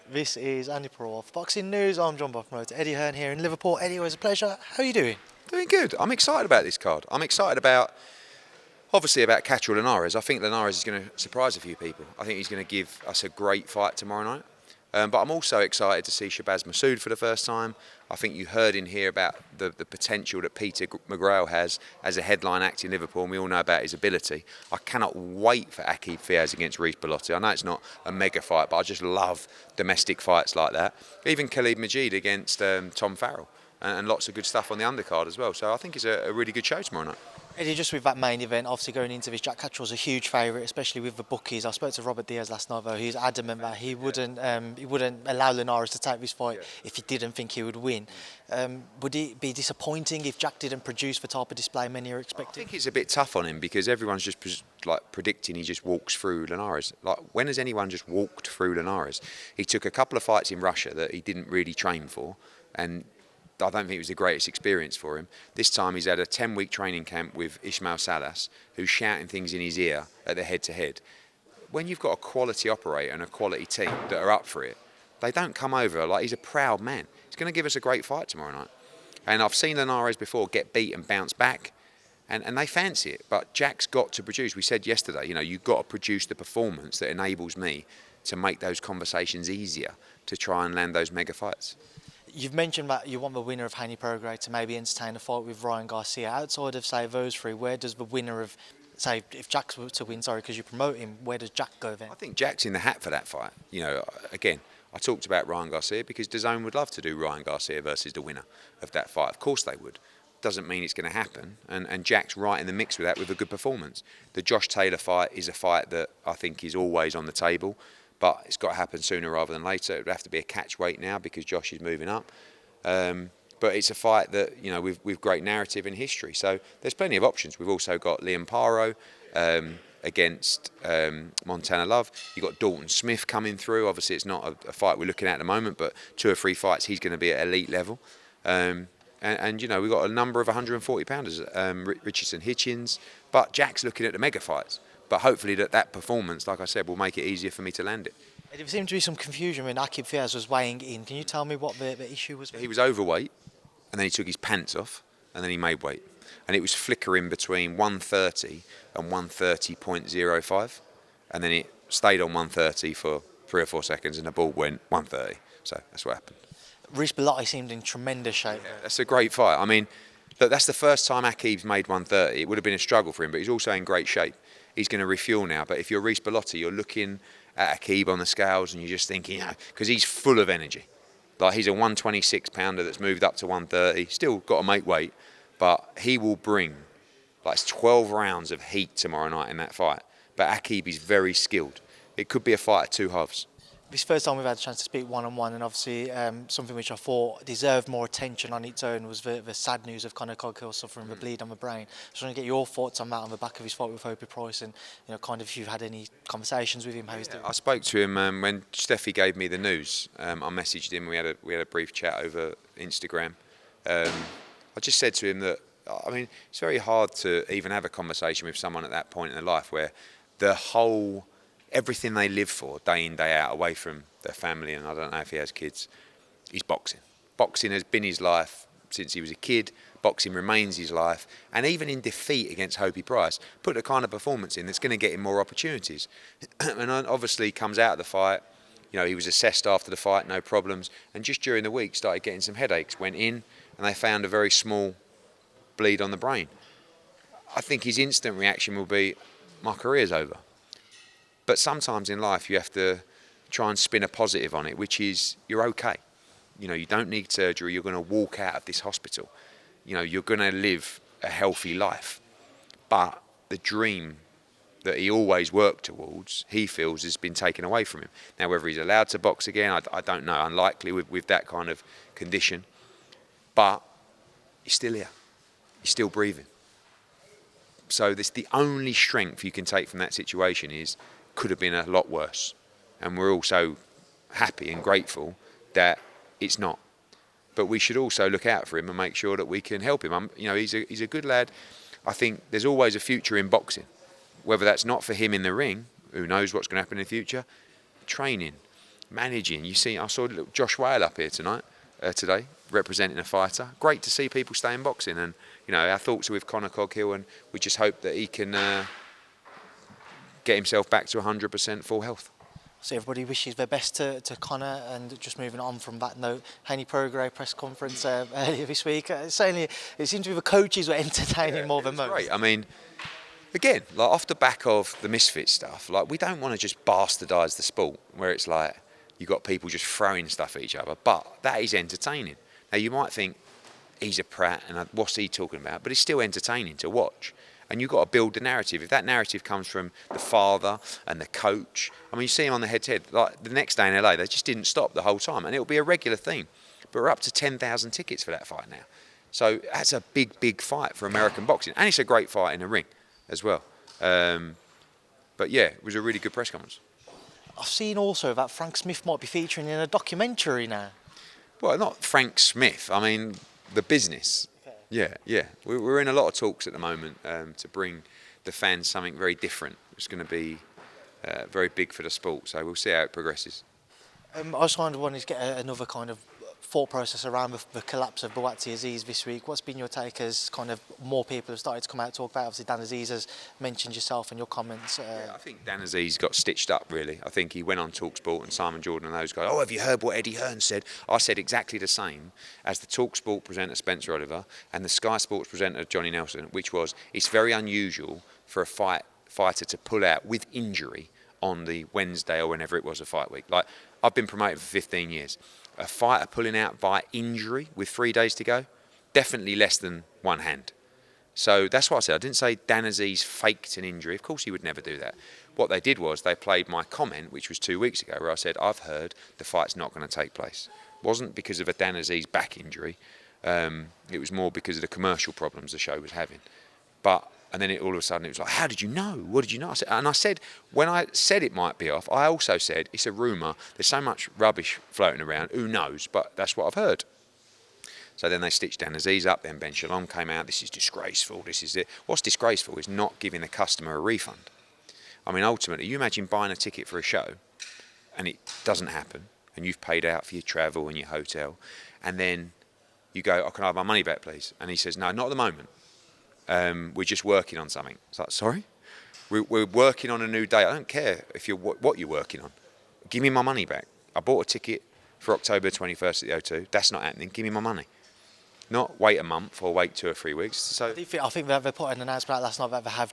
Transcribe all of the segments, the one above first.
This is Andi Purewal for Boxing News. I'm joined by promoter Eddie Hearn here in Liverpool. Eddie, always a pleasure. How are you doing? Doing good. I'm excited about this card. I'm excited obviously about Catterall and Linares. I think Linares is going to surprise a few people. I think he's going to give us a great fight tomorrow night. But I'm also excited to see Shabazz Massoud for the first time. I think you heard in here about the potential that Peter McGrail has as a headline act in Liverpool, and we all know about his ability. I cannot wait for Aqib Fiaz against Bellotti. I know it's not a mega fight, but I just love domestic fights like that. Even Khalid Majid against Tom Farrell, and lots of good stuff on the undercard as well. So I think it's a really good show tomorrow night. Eddie, just with that main event, obviously going into this, Jack Catterall's a huge favourite, especially with the bookies. I spoke to Robert Diaz last night, though. He's adamant that he wouldn't allow Linares to take this fight if he didn't think he would win. Would it be disappointing if Jack didn't produce the type of display many are expecting? I think it's a bit tough on him because everyone's just predicting he just walks through Linares. Like, when has anyone just walked through Linares? He took a couple of fights in Russia that he didn't really train for, and I don't think it was the greatest experience for him. This time he's had a 10-week training camp with Ismail Salas, who's shouting things in his ear at the head-to-head. When you've got a quality operator and a quality team that are up for it, they don't come over like he's a proud man. He's going to give us a great fight tomorrow night. And I've seen Linares before get beat and bounce back, and they fancy it. But Jack's got to produce. We said yesterday, you've got to produce the performance that enables me to make those conversations easier to try and land those mega fights. You've mentioned that you want the winner of Haney-Prograis to maybe entertain a fight with Ryan Garcia. Outside of, say, those three, where does the winner of, say, if Jack's to win, because you promote him, where does Jack go then? I think Jack's in the hat for that fight. Again, I talked about Ryan Garcia because DAZN would love to do Ryan Garcia versus the winner of that fight. Of course they would. Doesn't mean it's going to happen. And Jack's right in the mix with that with a good performance. The Josh Taylor fight is a fight that I think is always on the table. But it's got to happen sooner rather than later. It would have to be a catch weight now because Josh is moving up. But it's a fight that, with great narrative and history. So there's plenty of options. We've also got Liam Paro against Montana Love. You've got Dalton Smith coming through. Obviously, it's not a fight we're looking at the moment, but 2 or 3 fights, he's going to be at elite level. And we've got a number of 140-pounders, Richardson, Hitchens. But Jack's looking at the mega fights. But hopefully that performance, like I said, will make it easier for me to land it. There seemed to be some confusion when Aqib Fiaz was weighing in. Can you tell me what the issue was? He was overweight, and then he took his pants off, and then he made weight. And it was flickering between 130 and 130.05. And then it stayed on 130 for 3 or 4 seconds, and the ball went 130. So that's what happened. Bellotti seemed in tremendous shape. Yeah, that's a great fight. I mean, look, that's the first time Aqib's made 130. It would have been a struggle for him, but he's also in great shape. He's going to refuel now. But if you're Bellotti, you're looking at Aqib on the scales and you're just thinking, because he's full of energy. Like, he's a 126-pounder that's moved up to 130. Still got to make weight, but he will bring like 12 rounds of heat tomorrow night in that fight. But Aqib is very skilled. It could be a fight at 2 halves. This first time we've had a chance to speak one-on-one, and obviously something which I thought deserved more attention on its own was the sad news of Conor Coghill suffering the bleed on the brain. Just want to get your thoughts on that on the back of his fight with Opie Price, and kind of if you've had any conversations with him, how he's doing. I spoke to him when Steffi gave me the news. I messaged him. We had a brief chat over Instagram. I just said to him that it's very hard to even have a conversation with someone at that point in their life where everything they live for, day in, day out, away from their family, and I don't know if he has kids, is boxing. Boxing has been his life since he was a kid. Boxing remains his life. And even in defeat against Opie Price, put the kind of performance in that's going to get him more opportunities. And obviously comes out of the fight. He was assessed after the fight, no problems. And just during the week, started getting some headaches. Went in, and they found a very small bleed on the brain. I think his instant reaction will be, my career's over. But sometimes in life you have to try and spin a positive on it, which is you're okay. You don't need surgery. You're going to walk out of this hospital. You're going to live a healthy life. But the dream that he always worked towards, he feels has been taken away from him. Now, whether he's allowed to box again, I don't know. Unlikely with that kind of condition. But he's still here. He's still breathing. So that's the only strength you can take from that situation is, could have been a lot worse, and we're also happy and grateful that it's not. But we should also look out for him and make sure that we can help him. He's a good lad. I think there's always a future in boxing, whether that's not for him in the ring. Who knows what's going to happen in the future? Training, managing. You see, I saw little Joshua-Charr up here today, representing a fighter. Great to see people stay in boxing, and our thoughts are with Conor Coghill, and we just hope that he can get himself back to 100% full health. So everybody wishes their best to Conor, and just moving on from that note, Haney-Prograis press conference earlier this week. It seems to be the coaches were entertaining more than most. Great. I mean, again, like off the back of the misfit stuff, like we don't want to just bastardise the sport where it's like you got people just throwing stuff at each other, but that is entertaining. Now you might think he's a prat and what's he talking about, but it's still entertaining to watch. And you've got to build the narrative. If that narrative comes from the father and the coach, I mean, you see him on the head-to-head. Like the next day in LA, they just didn't stop the whole time, and it'll be a regular theme. But we're up to 10,000 tickets for that fight now, so that's a big, big fight for American boxing, and it's a great fight in the ring as well. But yeah, it was a really good press conference. I've seen also that Frank Smith might be featuring in a documentary now. Well, not Frank Smith. I mean, the business. Yeah. We're in a lot of talks at the moment to bring the fans something very different. It's going to be very big for the sport, so we'll see how it progresses. I just kind of wanted to get another kind of thought process around the collapse of Buatsi-Azeez this week. What's been your take as kind of more people have started to come out and talk about it? Obviously, Dan Azeez has mentioned yourself and your comments. Yeah, I think Dan Azeez got stitched up, really. I think he went on TalkSport and Simon Jordan and those guys, have you heard what Eddie Hearn said? I said exactly the same as the TalkSport presenter Spencer Oliver and the Sky Sports presenter Johnny Nelson, which was, it's very unusual for a fighter to pull out with injury on the Wednesday or whenever it was a fight week. Like, I've been promoted for 15 years. A fighter pulling out by injury with 3 days to go, definitely less than one hand. So that's what I said. I didn't say Dan Azeez faked an injury. Of course he would never do that. What they did was they played my comment, which was 2 weeks ago, where I said, I've heard the fight's not going to take place. It wasn't because of a Dan Azeez back injury. It was more because of the commercial problems the show was having. And then all of a sudden it was like, how did you know? What did you know? I said, when I said it might be off, I also said, it's a rumour. There's so much rubbish floating around. Who knows? But that's what I've heard. So then they stitched Dan Azeez up. Then Ben Shalom came out. This is disgraceful. This is it. What's disgraceful is not giving the customer a refund. I mean, ultimately, you imagine buying a ticket for a show and it doesn't happen and you've paid out for your travel and your hotel, and then you go, can I have my money back, please? And he says, no, not at the moment. We're just working on something. It's like, sorry? We're working on a new date. I don't care if you're what you're working on. Give me my money back. I bought a ticket for October 21st at the O2. That's not happening. Give me my money. Not wait a month or wait 2 or 3 weeks. So I think they put an announcement out last night that they have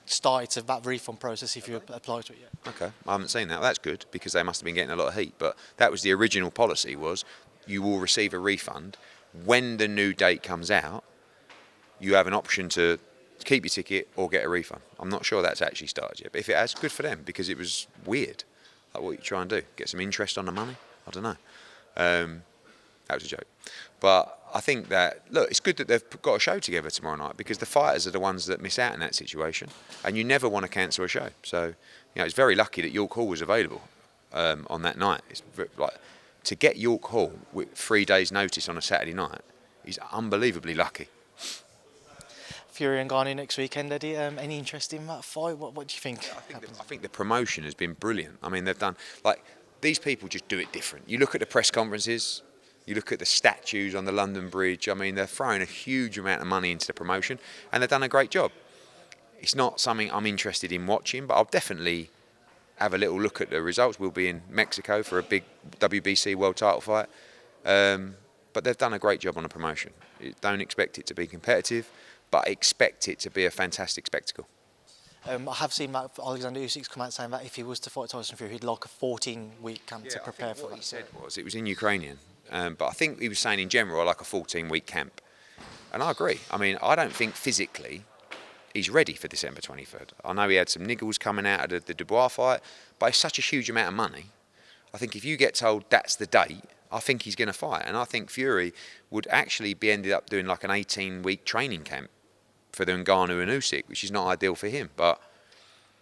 started that refund process if you apply to it yet. Okay, I haven't seen that. That's good because they must have been getting a lot of heat. But that was the original policy, was you will receive a refund. When the new date comes out, you have an option to keep your ticket or get a refund. I'm not sure that's actually started yet, but if it has, good for them, because it was weird. Like, what you try and do? Get some interest on the money? I don't know. That was a joke. But I think that, look, it's good that they've got a show together tomorrow night, because the fighters are the ones that miss out in that situation, and you never want to cancel a show. So, it's very lucky that York Hall was available on that night. It's like, to get York Hall with 3 days' notice on a Saturday night is unbelievably lucky. Fury-Ngannou next weekend, Eddie. Any interest in that fight? What do you think? I think the promotion has been brilliant. I mean, they've done, like, these people just do it different. You look at the press conferences, you look at the statues on the London Bridge. I mean, they're throwing a huge amount of money into the promotion, and they've done a great job. It's not something I'm interested in watching, but I'll definitely have a little look at the results. We'll be in Mexico for a big WBC world title fight. But they've done a great job on the promotion. Don't expect it to be competitive, but expect it to be a fantastic spectacle. I have seen that Oleksandr Usyk's come out saying that if he was to fight Tyson Fury, he'd like a 14-week camp to prepare for that. What he said was, it was in Ukrainian, but I think he was saying in general like a 14-week camp. And I agree. I mean, I don't think physically he's ready for December 23rd. I know he had some niggles coming out of the Dubois fight, but it's such a huge amount of money. I think if you get told that's the date, I think he's going to fight. And I think Fury would actually be ended up doing like an 18-week training camp for the Ngannou and Usyk, which is not ideal for him. But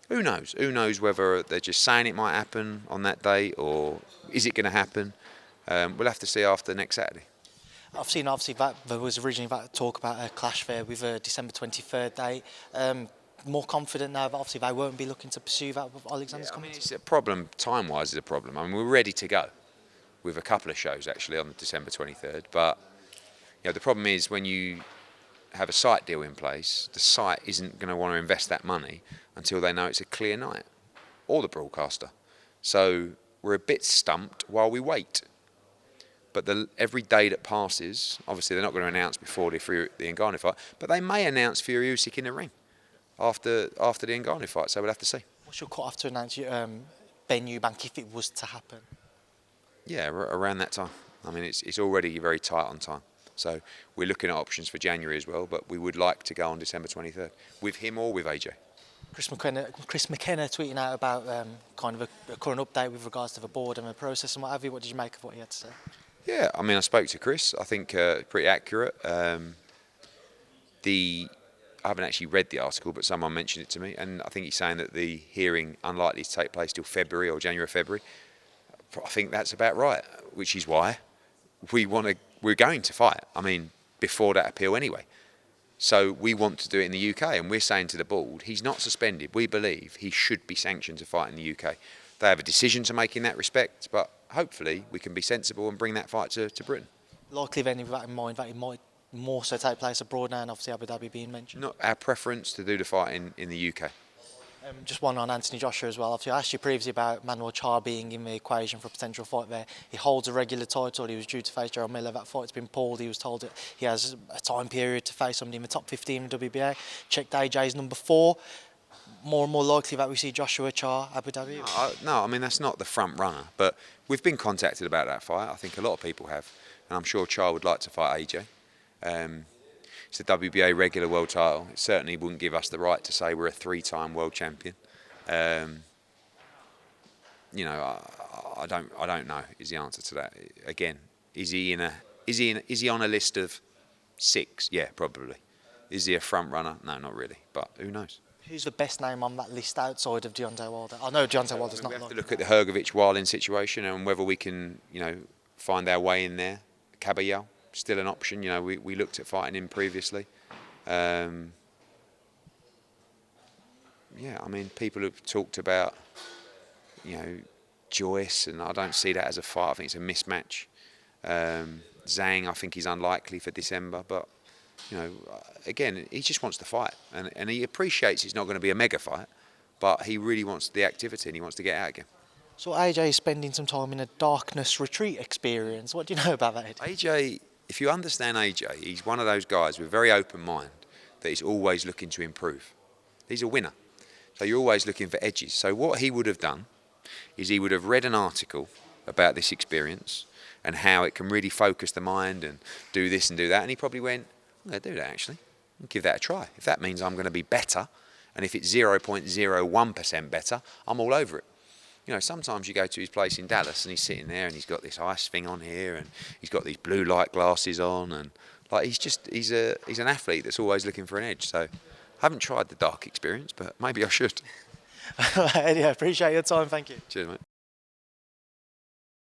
who knows? Who knows whether they're just saying it might happen on that day, or is it going to happen? We'll have to see after next Saturday. I've seen obviously that there was originally that talk about a clash there with a December 23rd date. more confident now that obviously they won't be looking to pursue that with Alexander's coming? It's a problem, time-wise is a problem. I mean, we're ready to go with a couple of shows actually on December 23rd, but the problem is when you have a site deal in place, the site isn't going to want to invest that money until they know it's a clear night, or the broadcaster. So we're a bit stumped while we wait. But every day that passes, obviously they're not going to announce before the Ngannou fight, but they may announce Fury-Usyk in the ring after the Ngannou fight, so we'll have to see. What's your cut-off to announce Ben Eubank if it was to happen? Yeah, around that time. I mean, it's already very tight on time. So we're looking at options for January as well, but we would like to go on December 23rd, with him or with AJ. Chris McKenna tweeting out about kind of a current update with regards to the board and the process and what have you. What did you make of what he had to say? Yeah, I mean, I spoke to Chris. I think pretty accurate. I haven't actually read the article, but someone mentioned it to me, and I think he's saying that the hearing unlikely to take place till February or January, February. I think that's about right, which is why we're going to fight. I mean, before that appeal anyway. So we want to do it in the UK, and we're saying to the board, he's not suspended. We believe he should be sanctioned to fight in the UK. They have a decision to make in that respect, but hopefully we can be sensible and bring that fight to Britain. Likely then, with that in mind, that it might more so take place abroad now, and obviously Abu Dhabi being mentioned. Not our preference to do the fight in the UK. Just one on Anthony Joshua as well. Obviously, I asked you previously about Joshua-Charr being in the equation for a potential fight there. He holds a regular title. He was due to face Gerald Miller. That fight's been pulled. He was told that he has a time period to face somebody in the top 15 in WBA. Checked AJ's number 4. More and more likely that we see Joshua-Charr Abu Dhabi. No, I mean, that's not the front runner, but we've been contacted about that fight. I think a lot of people have, and I'm sure Charr would like to fight AJ. It's a WBA regular world title. It certainly wouldn't give us the right to say we're a 3-time world champion. I don't know is the answer to that. Again, is he on a list of 6? Yeah, probably. Is he a front runner? No, not really. But who knows? Who's the best name on that list outside of Deontay Wilder? I know Deontay Wilder's not. We have to look at the Hrgovic-Wilding situation and whether we can, find our way in there. Coghill, still an option. We looked at fighting him previously. I mean, people have talked about, Joyce, and I don't see that as a fight. I think it's a mismatch. Zhang, I think he's unlikely for December, but again, he just wants to fight, and he appreciates it's not going to be a mega fight, but he really wants the activity and he wants to get out again. So AJ is spending some time in a darkness retreat experience. What do you know about that, Ed? AJ, if you understand AJ, he's one of those guys with a very open mind that is always looking to improve. He's a winner, so you're always looking for edges. So what he would have done is he would have read an article about this experience and how it can really focus the mind and do this and do that, and he probably went, I'm going to do that actually. I'll give that a try. If that means I'm going to be better, and if it's 0.01% better, I'm all over it. Sometimes you go to his place in Dallas and he's sitting there and he's got this ice thing on here and he's got these blue light glasses on, and he's an athlete that's always looking for an edge. So I haven't tried the dark experience, but maybe I should. Eddie, I appreciate your time. Thank you. Cheers, mate.